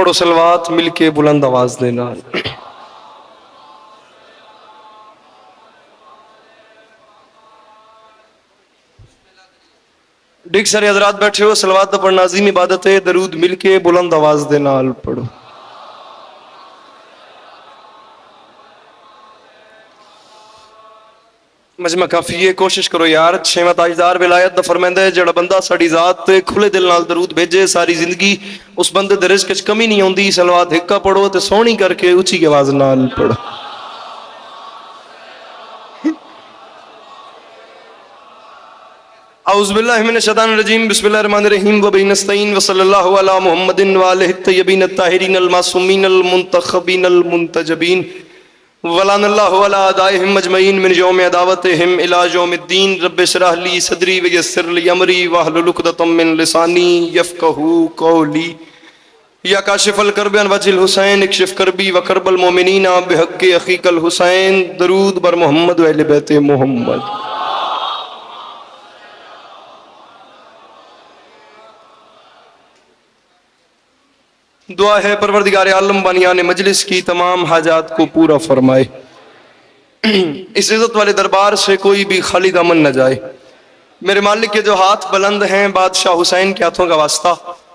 پڑھو صلوات مل کے بلند آواز دینا. ڈگ سارے حضرات بیٹھے ہو، صلوات پڑھنا عظیم عبادت ہے. درود مل کے بلند آواز دینا پڑھو. مجمع کافی ہے، کوشش کرو یار. چھواں تاجدار ولایت دا فرماندا ہے جڑا بندہ ساڈی ذات تے کھلے دل نال درود بھیجے ساری زندگی اس بندے دے رزق وچ کمی نہیں ہوندی. صلوات ہکا پڑھو تے سونی کر کے اونچی آواز نال پڑھو. اعوذ باللہ من الشیطان الرجیم، بسم اللہ الرحمن الرحیم. وبہ نستعین وصلی اللہ علی محمد وآلہ الطیبین الطاہرین المعصومین المنتخبین المنتجبین ولعن اللہ علی اعدائہم اجمعین من یوم عداوتہم الی یوم الدین. رب اشرح لی صدری ویسر لی امری واحلل عقدۃ من لسانی یفقہوا قولی. یا کاشف الکرب عن وجہ الحسین اکشف کربی وکرب المؤمنین بحق اخیک الحسین. درود بر محمد و اہل بیت محمد. دعا ہے پروردگار عالم بانیان مجلس کی تمام حاجات کو پورا فرمائے. اس عزت والے دربار سے کوئی بھی خالی دامن نہ جائے. میرے مالک کے جو ہاتھ بلند ہیں بادشاہ حسین کے ہاتھوں کا واسطہ،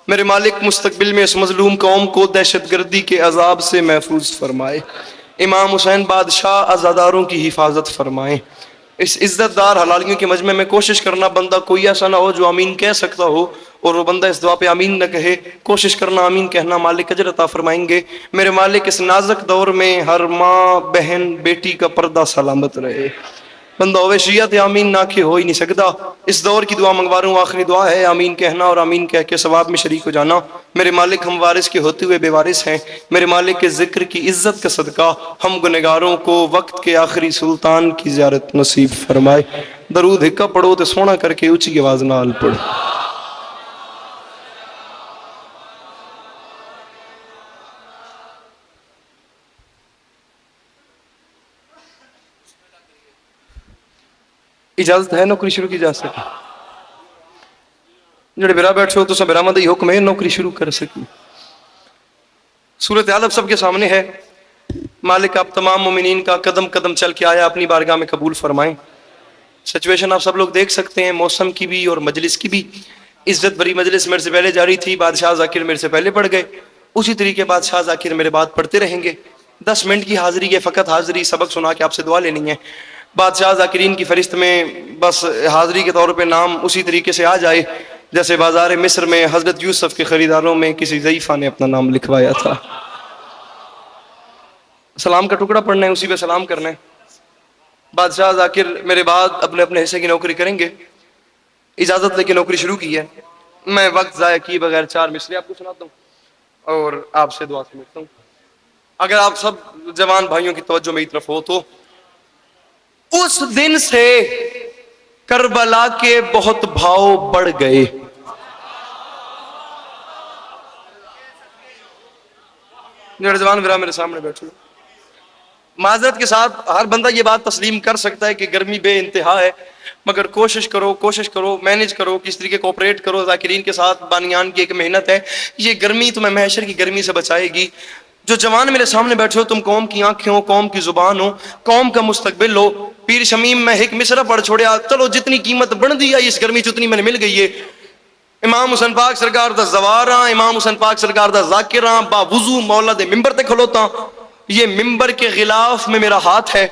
میرے مالک مستقبل میں اس مظلوم قوم کو دہشت گردی کے عذاب سے محفوظ فرمائے. امام حسین بادشاہ عزاداروں کی حفاظت فرمائے. اس عزت دار حلالیوں کے مجمع میں کوشش کرنا بندہ کوئی ایسا نہ ہو جو آمین کہہ سکتا ہو اور وہ بندہ اس دعا پہ آمین نہ کہے. کوشش کرنا آمین کہنا، مالک اجر عطا فرمائیں گے. میرے مالک اس نازک دور میں ہر ماں بہن بیٹی کا پردہ سلامت رہے. بندہ ہوئے شیعہ تے آمین نہ کہ ہو ہی نہیں سکتا. اس دور کی دعا منگوا رہا ہوں، آخری دعا ہے آمین کہنا اور آمین کہہ کے ثواب میں شریک ہو جانا. میرے مالک ہم وارث کے ہوتے ہوئے بے وارث ہیں. میرے مالک کے ذکر کی عزت کا صدقہ ہم گنہگاروں کو وقت کے آخری سلطان کی زیارت نصیب فرمائے. درود ہکا پڑھو تے سونا کر کے اونچی آواز نال پڑھو. اجازت ہے نوکری شروع کی جا سکے؟ جڑے برا بیٹھے ہو تو سب برآمد ہی حکم ہے نوکری شروع کر سکی. صورت حال اب سب کے سامنے ہے. مالک آپ تمام مومنین کا قدم قدم چل کے آیا اپنی بارگاہ میں قبول فرمائیں. سچویشن آپ سب لوگ دیکھ سکتے ہیں، موسم کی بھی اور مجلس کی بھی. عزت بری مجلس میرے سے پہلے جاری تھی، بادشاہ ذاکر میرے سے پہلے پڑھ گئے. اسی طریقے بادشاہ ذاکر میرے بعد پڑھتے رہیں گے. 10 منٹ کی حاضری ہے، فقط حاضری، سبق سنا کے آپ سے دعا لینی ہے. بادشاہ ذاکرین کی فہرست میں بس حاضری کے طور پہ نام اسی طریقے سے آ جائے جیسے بازار مصر میں حضرت یوسف کے خریداروں میں کسی ضعیفہ نے اپنا نام لکھوایا تھا. سلام کا ٹکڑا پڑھنا ہے، اسی پہ سلام کرنا ہے. بادشاہ ذاکر میرے بعد اپنے اپنے حصے کی نوکری کریں گے. اجازت لے کے نوکری شروع کی ہے. میں وقت ضائع کیے بغیر 4 مصرے آپ کو سناتا ہوں اور آپ سے دعا سمجھتا ہوں. اگر آپ سب جوان بھائیوں کی توجہ میری طرف ہو تو اس دن سے کربلا کے بہت بھاؤ بڑھ گئے. جوان برا میرے سامنے بیٹھو. معذرت کے ساتھ ہر بندہ یہ بات تسلیم کر سکتا ہے کہ گرمی بے انتہا ہے، مگر کوشش کرو مینج کرو، کس طریقے کوپریٹ کرو. ذاکرین کے ساتھ بانیان کی ایک محنت ہے. یہ گرمی تمہیں محشر کی گرمی سے بچائے گی. جو جوان میرے سامنے بیٹھے ہو تم قوم کی آنکھیں ہو، قوم کی زبان ہو، قوم کا مستقبل ہو. پیر شمیم میں ایک مصرع پڑھ چھوڑیا، چلو جتنی قیمت بڑھ دی ہے اس گرمی چتنی میں نے مل گئی ہے. امام حسین پاک سرکار دا زواراں، امام حسین پاک سرکار دا ذاکراں، با وضو مولا دے ممبر تے کھلوتا. یہ ممبر کے غلاف میں میرا ہاتھ ہے.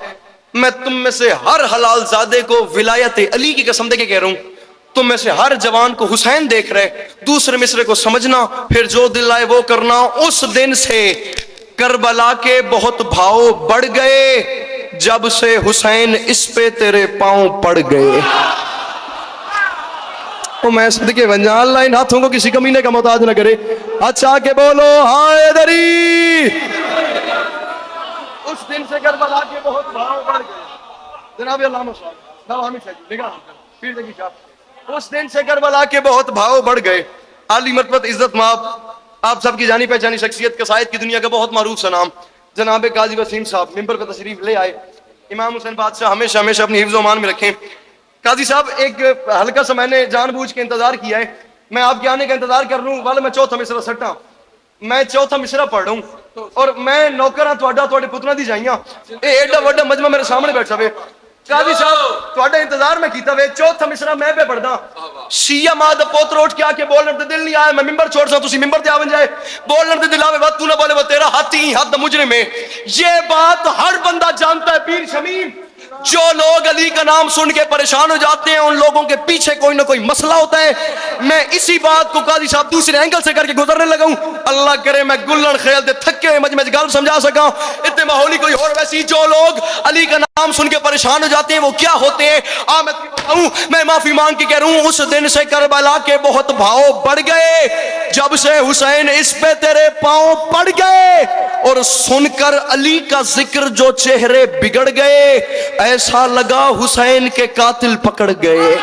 میں تم میں سے ہر حلال زادے کو ولایت علی کی قسم دے کے کہہ رہا ہوں، تم میں سے ہر جوان کو حسین دیکھ رہے. دوسرے مصرے کو سمجھنا، پھر جو دل آئے وہ کرنا. اس دن سے کربلا کے بہت بھاؤ بڑھ گئے جب سے حسین اس پہ تیرے پاؤں پڑ گئے. تو میں صدقے بن جا، اللہ ان ہاتھوں کو کسی کمینے کا محتاج نہ کرے. اچھا کہ بولو حیدری. اس دن سے کربلا کے بہت بھاؤ بڑھ گئے. جناب علامہ صاحب، اس دن سے کربلا کے بہت بھاؤ بڑھ گئے. عالی مرتبت عزت مآب آپ سب کی جانی پہچانی شخصیت، قصائد کی دنیا کا بہت معروف سا نام جناب قاضی وسیم صاحب ممبر پہ تشریف لے آئے. امام حسین بادشاہ ہمیشہ ہمیشہ اپنی حفظ و امان میں رکھیں. قاضی صاحب ایک ہلکا سا میں نے جان بوجھ کے انتظار کیا ہے، میں آپ کے آنے کا انتظار کر رہا ہوں. والے میں چوتھا مصرع سٹا. میں چوتھا مصرع پڑھ رہا ہوں اور میں نوکر ہاں تہاڈا تہاڈے پتراں دی جائیاں اے ایڈا وڈا مجمع میرے سامنے بیٹھا وے قاضی صاحب تہاڈا انتظار میں کیتا وے چوتھا مصرع میں پہ پڑھدا شیعہ ماں دا پوتر اٹھ کے آ کے بولن تے دل نہیں آیا میں ممبر چھوڑ سا تسی ممبر تے آون جائے بولن تے دل آوے وقت تو نہ بولے وہ تیرا ہاتھی حد مجرم ہے یہ بات ہر بندہ جانتا ہے پیر شمیم جو لوگ علی کا نام سن کے پریشان ہو جاتے ہیں ان لوگوں کے پیچھے کوئی نہ کوئی مسئلہ ہوتا ہے میں اسی بات کو قاضی صاحب دوسرے اینگل سے کر کے گزرنے لگا ہوں اللہ کرے میں گلن خیل دے تھکے ہوئے مجمع گل سمجھا سکا اتنے ماحولی کوئی اور ویسی جو لوگ علی کا نام سن کے پریشان ہو جاتے ہیں وہ کیا ہوتے ہیں میں معافی مانگ کے کہہ رہا ہوں اس دن سے کربلا کے بہت بھاؤ بڑھ گئے جب سے حسین اس پہ تیرے پاؤں پڑ گئے اور سن کر علی کا ذکر جو چہرے بگڑ گئے ایسا لگا حسین کے قاتل پکڑ گئے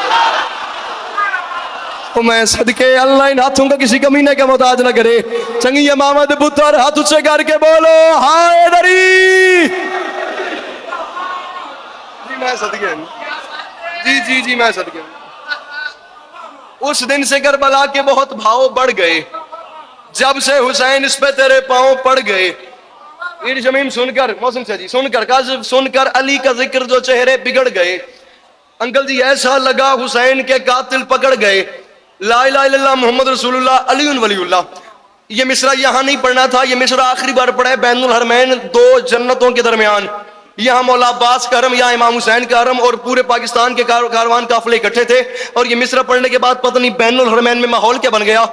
تو میں صدقے اللہ ان ہاتھوں کا کسی کمینے کا محتاج نہ کرے چنگی امامت پتر ہاتھ اچھے کر کے بولو ہائے دری جی میں صدقے جی میں صدقے اس دن سے کربلا کے بہت بھاؤ بڑھ گئے جب سے حسین اس پہ تیرے پاؤں پڑ گئے پیر شمیم سن کر موسم سے جی سن کر کاظم سن کر علی کا ذکر جو چہرے بگڑ گئے انکل جی ایسا لگا حسین کے قاتل پکڑ گئے لا الہ الا اللہ محمد رسول اللہ علی ولی اللہ یہ مصرع یہاں نہیں پڑھنا تھا یہ مصرع آخری بار پڑھا ہے بین الحرمین دو جنتوں کے درمیان یہاں مولا عباس کا حرم یہاں امام حسین کا حرم اور پورے پاکستان کے کاروان قافلے اکٹھے تھے اور یہ مصرع پڑھنے کے بعد پتہ نہیں بین الحرمین میں ماحول کیا بن گیا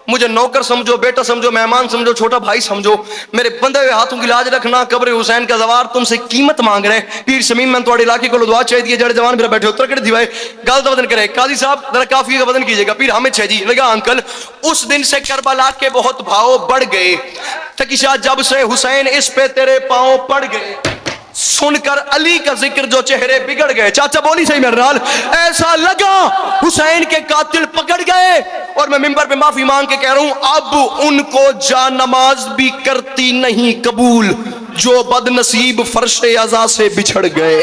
مجھے نوکر سمجھو بیٹا سمجھو مہمان سمجھو چھوٹا بھائی سمجھو میرے بندے ہوئے ہاتھوں کی لاج رکھنا قبر حسین کا زوار تم سے قیمت مانگ رہے پیر شمیم میں تھوڑے علاقے کو دعا چاہیے جڑے جوان میرا بیٹھے اتر کر دیوائے گال دا وزن کرے قاضی صاحب ذرا کافی کا وزن کیجئے گا پیر حامد جی لگا انکل اس دن سے کربلا کے بہت بھاؤ بڑھ گئے تکیشا جب سے حسین اس پہ تیرے پاؤں پڑ گئے سن کر علی کا ذکر جو چہرے بگڑ گئے چاچا بولی صحیح میرے نال ایسا لگا حسین کے قاتل پکڑ گئے اور میں ممبر پہ معافی مانگ کے کہہ رہا ہوں اب ان کو جا نماز بھی کرتی نہیں قبول جو بد نصیب فرش عزا سے بچھڑ گئے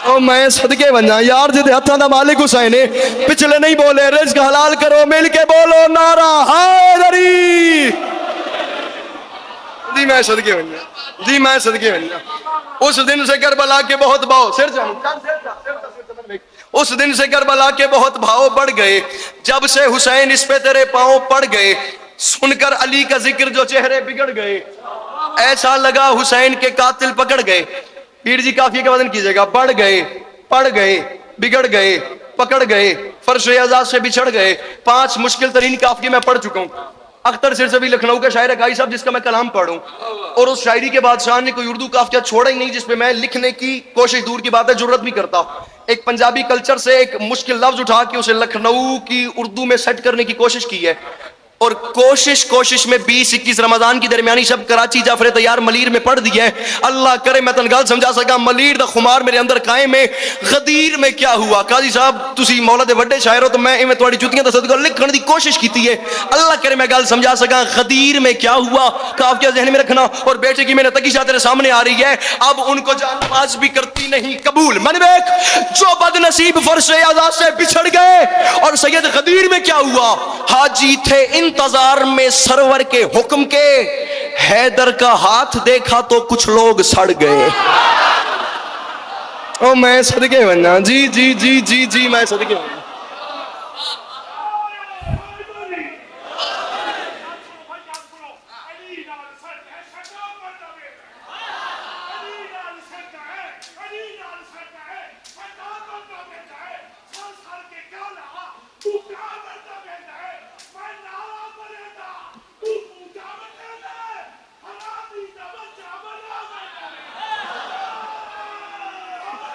او میں صدقے بنجا یار جدے ہتھاں دا مالک حسین ہے پچھلے نہیں بولے رزق حلال کرو مل کے بولو نعرہ حیدری جی میں صدقے بنجا جی میں صدقے بنجا اس دن سے کربلا کے بہت بھاؤ سر جانو اس دن سے کربلا کے بہت بھاؤ بڑھ گئے جب سے حسین اس پہ تیرے پاؤں پڑ گئے سن کر علی کا ذکر جو چہرے بگڑ گئے ایسا لگا حسین کے قاتل پکڑ گئے پیر جی کافی کا وزن کیجئے گا بڑھ گئے پڑ گئے بگڑ گئے پکڑ گئے فرش اعزاز سے بچھڑ گئے 5 مشکل ترین کافی میں پڑھ چکا ہوں اختر سرسوی لکھنؤ کا شاعر ہے گائی صاحب جس کا میں کلام پڑھوں اور اس شاعری کے بادشاہ نے کوئی اردو کافیہ چھوڑا ہی نہیں جس پہ میں لکھنے کی کوشش دور کی بات ہے جرت بھی کرتا ایک پنجابی کلچر سے ایک مشکل لفظ اٹھا کے اسے لکھنؤ کی اردو میں سیٹ کرنے کی کوشش کی ہے اور کوشش میں 20-21 رمضان کی درمیانی شب کراچی جعفر تیار ملیر میں پڑھ دیا ہے اللہ کرے میں تنگال سمجھا سکا ملیر دا خمار میرے اندر قائم ہے غدیر میں کیا ہوا قاضی صاحب تسی مولا دے وڈے شاعر ہو تو میں ایویں تواڈی جوتیاں دا صدقہ لکھن دی کوشش کیتی ہے اللہ کرے میں گل سمجھا سکا غدیر میں کیا ہوا کافیہ ذہن میں رکھنا اور بیٹے کی میں نے تقیشہ تیرے سامنے آ رہی ہے اب ان کو جان نماز بھی کرتی نہیں قبول من بیک جو بد نصیب فرش اعزا سے بچھڑ گئے اور سید غدیر میں کیا ہوا حاجی تھے انتظار میں سرور کے حکم کے حیدر کا ہاتھ دیکھا تو کچھ لوگ سڑ گئے او میں صدقے بننا جی میں صدقے بننا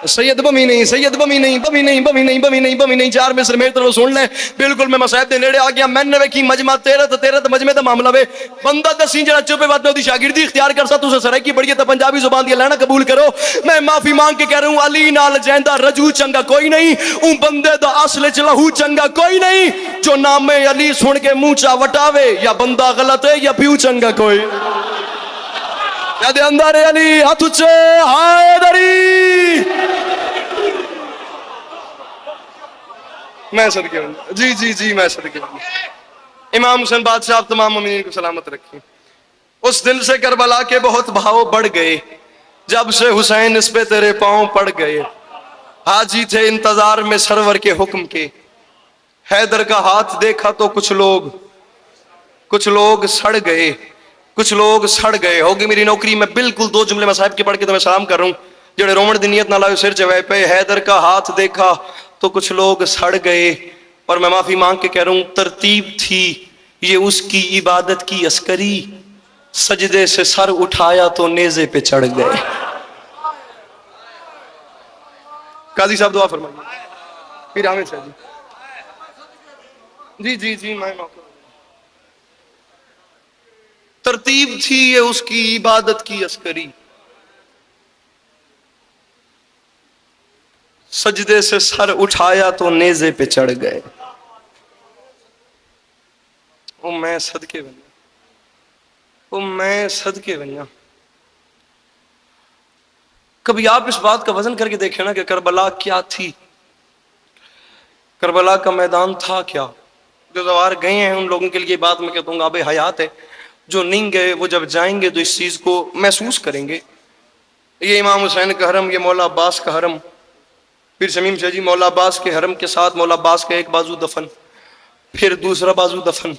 سید بمی نہیں 4 مصر میرے طرف سن لیں بالکل میں مسائب دے نیڑے آ گیا میں نے ویکھی مجمع تیرت مجمع دا معاملہ وے بندہ دسیں جڑا چوپے بات میں دی شاگردی اختیار کرسا تسے سرائکی بڑی ہے تا پنجابی زبان دی لینا قبول کرو میں معافی مانگ کے کہہ رہا ہوں علی نال جیندہ رجو چنگا کوئی نہیں اون بندے دا اصل چ لہو چنگا کوئی نہیں جو نام علی سن کے منہ چا وٹاوے یا بندہ غلط ہے یا پیو چنگا کوئی یا دے اندر علی ہاتھ اچھے حیدری میں صدقے ہوں جی میں صدقے ہوں امام حسین بادشاہ آپ تمام مومنین کو سلامت رکھیں۔ اس دن سے کربلا کے بہت بھاؤ بڑھ گئے، جب سے حسین اس پہ تیرے پاؤں پڑ گئے۔ حاجی تھے انتظار میں سرور کے حکم کے، حیدر کا ہاتھ دیکھا تو کچھ لوگ سڑ گئے، کچھ لوگ سڑ گئے۔ ہوگی میری نوکری میں بالکل 2 جملے مصاحب کے پڑھ کے تمہیں سلام کر رہا ہوں، جڑے رومن دی نیت نہ لائے سر چوائے پہ۔ حیدر کا ہاتھ دیکھا تو کچھ لوگ سڑ گئے، اور میں معافی مانگ کے کہہ رہا ہوں ترتیب تھی یہ اس کی عبادت کی عسکری، سجدے سے سر اٹھایا تو نیزے پہ چڑھ گئے۔ قاضی صاحب دعا فرمائیے۔ پھر عامر صاحب جی میں موقع ترتیب تھی یہ اس کی عبادت کی عسکری، سجدے سے سر اٹھایا تو نیزے پہ چڑھ گئے۔ او میں صدقے بنیا۔ کبھی آپ اس بات کا وزن کر کے دیکھیں نا کہ کربلا کیا تھی، کربلا کا میدان تھا کیا۔ جو زوار گئے ہیں ان لوگوں کے لیے بات میں کہتا ہوں آب حیات ہے، جو نہیں گئے وہ جب جائیں گے تو اس چیز کو محسوس کریں گے۔ یہ امام حسین کا حرم، یہ مولا عباس کا حرم، پھر شمیم شاہ جی مولا عباس کے حرم کے ساتھ مولا عباس کا ایک بازو دفن، پھر دوسرا بازو دفن۔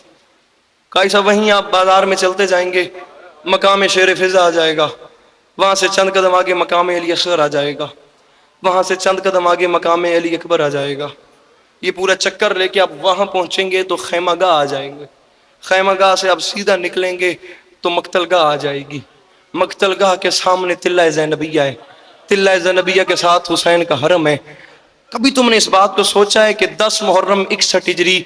قاضی صاحب وہیں آپ بازار میں چلتے جائیں گے، مقام شیر فضا آ جائے گا، وہاں سے چند قدم آگے مقام علی اصغر آ جائے گا، وہاں سے چند قدم آگے مقام علی اکبر آ جائے گا۔ یہ پورا چکر لے کے آپ وہاں پہنچیں گے تو خیمہ گاہ آ جائیں گے، خیمہ گاہ سے آپ سیدھا نکلیں گے تو مقتل گاہ آ جائے گی، مقتل گاہ کے سامنے تلہ زینبیہ ہے، تلہ زینبیہ کے ساتھ حسین کا حرم ہے۔ کبھی تم نے اس بات کو سوچا ہے کہ 10 محرم 61 ہجری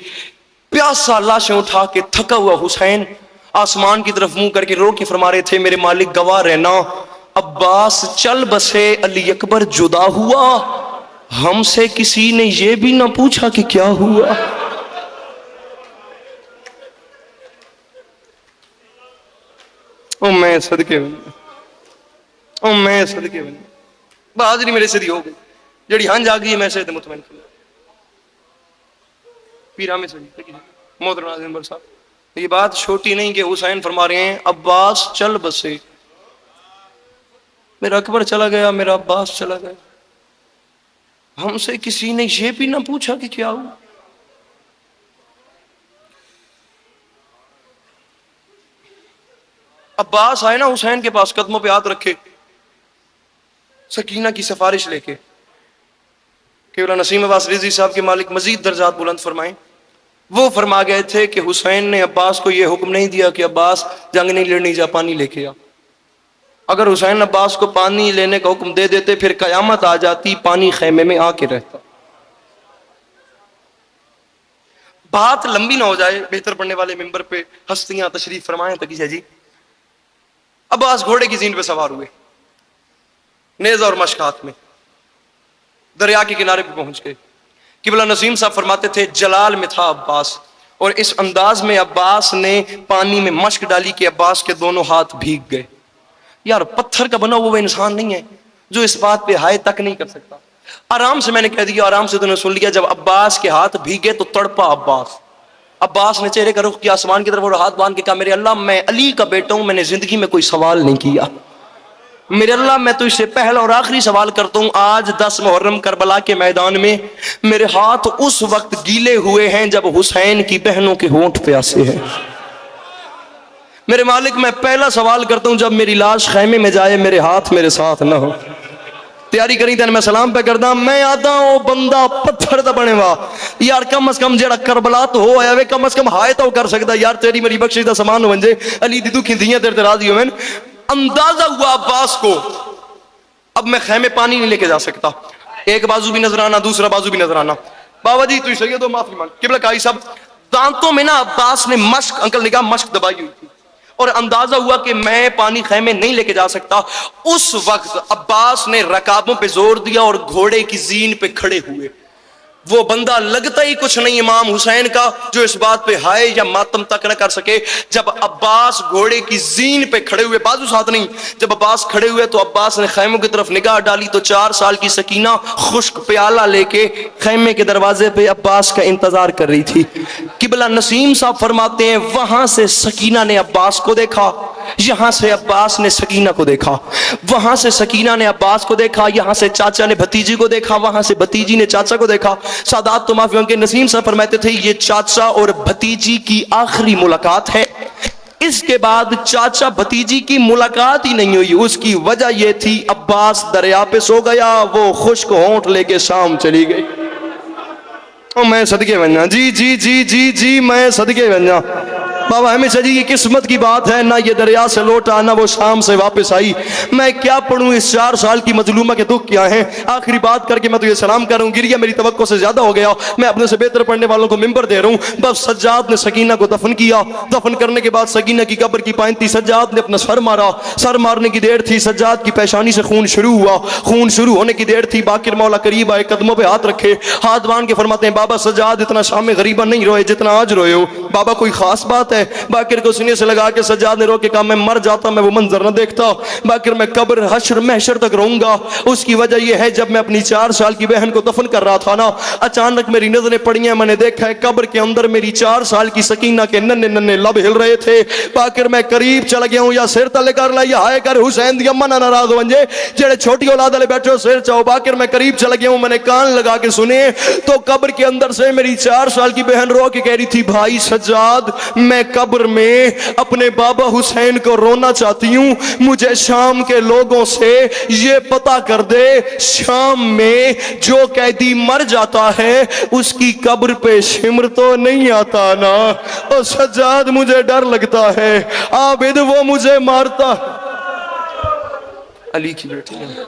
پیاسا لاشیں اٹھا کے تھکا ہوا حسین آسمان کی طرف منہ کر کے رو کے فرما رہے تھے میرے مالک گواہ رہنا، عباس چل بسے علی اکبر جدا ہوا، ہم سے کسی نے یہ بھی نہ پوچھا کہ کیا ہوا۔ او میں صدقے بنیا، بہادری میرے سے دی ہو گئی، جڑی ہنج آ گئی میں سے مطمئن کر پیرامے سے محترم ناظرین بر صاحب، یہ بات چھوٹی نہیں کہ حسین فرما رہے ہیں عباس چل بسے، میرا اکبر چلا گیا، میرا عباس چلا گیا، ہم سے کسی نے یہ بھی نہ پوچھا کہ کیا ہوا۔ عباس آئے نا حسین کے پاس، قدموں پہ ہاتھ رکھے، سکینہ کی سفارش لے کے کہ مولانا نسیم عباس رضوی صاحب کے مالک مزید درجات بلند فرمائیں۔ وہ فرما گئے تھے کہ حسین نے عباس کو یہ حکم نہیں دیا کہ عباس جنگ نہیں لڑنی، جا پانی لے کے آ۔ اگر حسین عباس کو پانی لینے کا حکم دے دیتے پھر قیامت آ جاتی، پانی خیمے میں آ کے رہتا۔ بات لمبی نہ ہو جائے، بہتر پڑھنے والے ممبر پہ ہستیاں تشریف فرمائیں تقی جی۔ عباس گھوڑے کی زین پہ سوار ہوئے، نیزہ اور مشک ہاتھ میں، دریا کے کنارے پہ پہنچ گئے۔ قبلہ نسیم صاحب فرماتے تھے جلال میں تھا عباس، اور اس انداز میں عباس نے پانی میں مشک ڈالی کہ عباس کے دونوں ہاتھ بھیگ گئے۔ یار پتھر کا بنا وہ انسان نہیں ہے جو اس بات پہ ہائے تک نہیں کر سکتا۔ آرام سے میں نے کہہ دیا، آرام سے تو نے سن لیا، جب عباس کے ہاتھ بھیگے تو تڑپا عباس۔ عباس نے چہرے کا رخ کیا آسمان کی طرف اور ہاتھ باندھ کے کہا میرے اللہ میں علی کا بیٹا ہوں، میں نے زندگی میں کوئی سوال نہیں کیا، میرے اللہ میں تو اس سے پہلا اور آخری سوال کرتا ہوں، آج 10 محرم کربلا کے میدان میں میرے ہاتھ اس وقت گیلے ہوئے ہیں جب حسین کی بہنوں کے ہونٹ پیاسے ہیں۔ میرے مالک میں پہلا سوال کرتا ہوں، جب میری لاش خیمے میں جائے میرے ہاتھ میرے ساتھ نہ ہو۔ تیاری کری تین میں سلام پہ کردا، میں آدھا او بندہ پتھر دا بنے وا، یار کم از کم جڑا کربلا تو ہو آیا وے، کم از کم ہائے تو کر سکتا، یار تیری میری بخشش دا سامان ہو جے، علی دی دکھی دیاں تیرے راضی ہوئے۔ اندازہ ہوا عباس کو اب میں خیمے پانی نہیں لے کے جا سکتا، ایک بازو بھی نظر آنا دوسرا بازو بھی نظر آنا۔ بابا جی تو سید ہو معافی مانگ، قبلہ قائی صاحب دانتوں میں نا عباس نے مشک، انکل نگاہ مشک دبائی ہوئی تھی، اور اندازہ ہوا کہ میں پانی خیمے نہیں لے کے جا سکتا۔ اس وقت عباس نے رکابوں پہ زور دیا اور گھوڑے کی زین پہ کھڑے ہوئے۔ وہ بندہ لگتا ہی کچھ نہیں امام حسین کا جو اس بات پہ ہائے یا ماتم تک نہ کر سکے۔ جب عباس گھوڑے کی زین پہ کھڑے ہوئے، بازو ساتھ نہیں، جب عباس کھڑے ہوئے تو عباس نے خیموں کی طرف نگاہ ڈالی تو 4 سال کی سکینہ خشک پیالہ لے کے خیمے کے دروازے پہ عباس کا انتظار کر رہی تھی۔ قبلہ نسیم صاحب فرماتے ہیں وہاں سے سکینہ نے عباس کو دیکھا، یہاں سے عباس نے سکینہ کو دیکھا، وہاں سے سکینہ نے عباس کو دیکھا، یہاں سے چاچا نے بھتیجی کو دیکھا، وہاں سے بھتیجی نے چاچا کو دیکھا۔ سادات تو معافی کے نسیم صاحب فرماتے تھے یہ چاچا اور بھتیجی کی آخری ملاقات ہے، اس کے بعد چاچا بھتیجی کی ملاقات ہی نہیں ہوئی۔ اس کی وجہ یہ تھی عباس دریا پہ سو گیا، وہ خشک ہونٹ لے کے شام چلی گئی۔ میں صدقے بن جی جی جی جی جی میں صدقے بن جا بابا ہمیشہ جی، یہ قسمت کی بات ہے، نہ یہ دریا سے لوٹا نہ وہ شام سے واپس آئی۔ میں کیا پڑھوں اس 4 سال کی مظلومہ کے دکھ کیا ہیں۔ آخری بات کر کے میں تو یہ سلام کر رہا ہوں، گریہ میری توقع سے زیادہ ہو گیا، میں اپنے سے بہتر پڑھنے والوں کو منبر دے رہا ہوں۔ بس سجاد نے سکینہ کو دفن کیا، دفن کرنے کے بعد سکینہ کی قبر کی پائن تھی، سجاد نے اپنا سر مارا، سر مارنے کی دیر تھی، سجاد کی پیشانی سے خون شروع ہوا، خون شروع ہونے کی دیر تھی، باقر مولا قریب آئے، قدموں پہ ہاتھ رکھے، ہاتھ باندھ کے فرماتے ہیں بابا سجاد اتنا شام میں غریبہ نہیں روئے جتنا آج روئے ہو، بابا کوئی خاص بات ہے؟ باقر کو سینے سے لگا کے سجاد نے رو کے کہا میں مر جاتا میں وہ منظر نہ دیکھتا، باقر میں قبر حشر محشر تک رہوں گا۔ اس کی وجہ یہ ہے جب میں اپنی 4 سال کی بہن کو دفن کر رہا تھا نا، اچانک میری نظریں پڑی ہیں، میں نے دیکھا ہے قبر کے اندر میری 4 سال کی سکینہ کے ننھے ننھے لب ہل رہے تھے۔ باقر میں قریب چلا گیا ہوں، یا سر تلے کر لا یا ہائے کر حسین دی اماں نہ ناراض ہو ونجے جڑے چھوٹی اولاد والے بیٹھے ہو سر چاہو۔ باقر میں قریب چلا گیا ہوں، میں نے کان لگا کے سنے تو قبر کے اندر سے میری 4 سال کی بہن رو کے کہہ رہی تھی بھائی سجاد میں قبر میں اپنے بابا حسین کو رونا چاہتی ہوں، مجھے شام کے لوگوں سے یہ پتہ کر دے شام میں جو قیدی مر جاتا ہے اس کی قبر پہ شمر تو نہیں آتا نا؟ اور سجاد مجھے ڈر لگتا ہے عابد وہ مجھے مارتا۔ علی کی بیٹی ہے